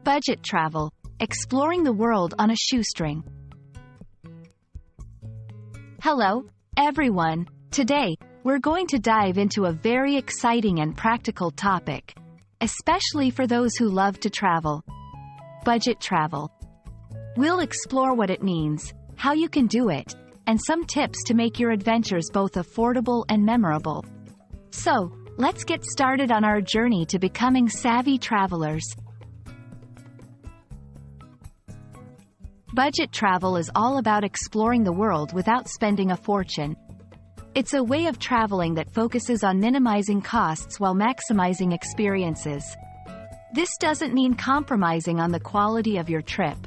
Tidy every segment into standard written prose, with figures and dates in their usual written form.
Budget travel, exploring the world on a shoestring. Hello, everyone. Today, we're going to dive into a very exciting and practical topic, especially for those who love to travel. Budget travel. We'll explore what it means, how you can do it, and some tips to make your adventures both affordable and memorable. So, let's get started on our journey to becoming savvy travelers. Budget travel is all about exploring the world without spending a fortune. It's a way of traveling that focuses on minimizing costs while maximizing experiences. This doesn't mean compromising on the quality of your trip.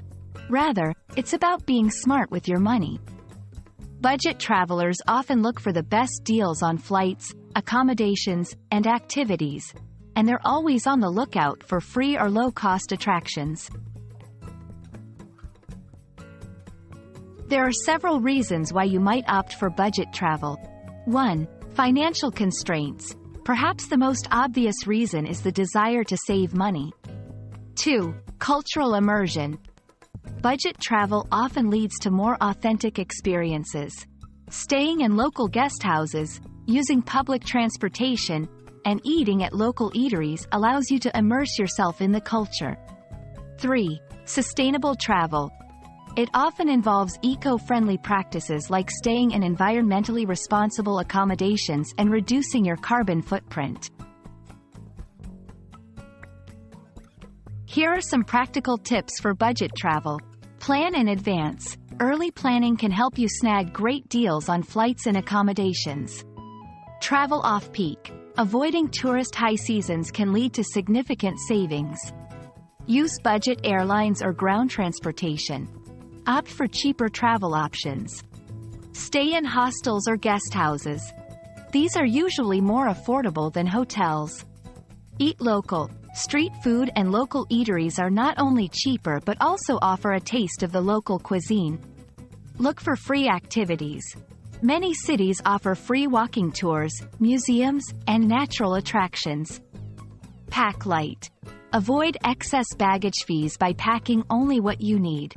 Rather, it's about being smart with your money. Budget travelers often look for the best deals on flights, accommodations, and activities, and they're always on the lookout for free or low-cost attractions. There are several reasons why you might opt for budget travel. 1. Financial constraints. Perhaps the most obvious reason is the desire to save money. 2. Cultural immersion. Budget travel often leads to more authentic experiences. Staying in local guest houses, using public transportation, and eating at local eateries allows you to immerse yourself in the culture. 3. Sustainable travel. It often involves eco-friendly practices like staying in environmentally responsible accommodations and reducing your carbon footprint. Here are some practical tips for budget travel. Plan in advance. Early planning can help you snag great deals on flights and accommodations. Travel off-peak. Avoiding tourist high seasons can lead to significant savings. Use budget airlines or ground transportation. Opt for cheaper travel options. Stay in hostels or guest houses. These are usually more affordable than hotels. Eat local. Street food and local eateries are not only cheaper but also offer a taste of the local cuisine. Look for free activities. Many cities offer free walking tours, museums, and natural attractions. Pack light. Avoid excess baggage fees by packing only what you need.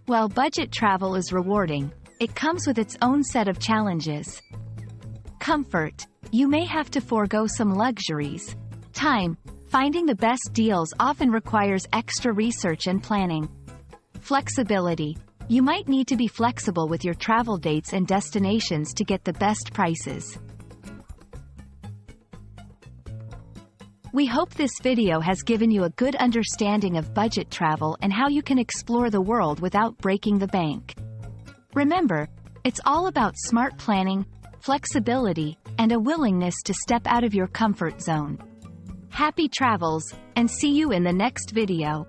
While budget travel is rewarding, it comes with its own set of challenges. Comfort. You may have to forego some luxuries. Time. Finding the best deals often requires extra research and planning. Flexibility. You might need to be flexible with your travel dates and destinations to get the best prices. We hope this video has given you a good understanding of budget travel and how you can explore the world without breaking the bank. Remember, it's all about smart planning, flexibility, and a willingness to step out of your comfort zone. Happy travels, and see you in the next video.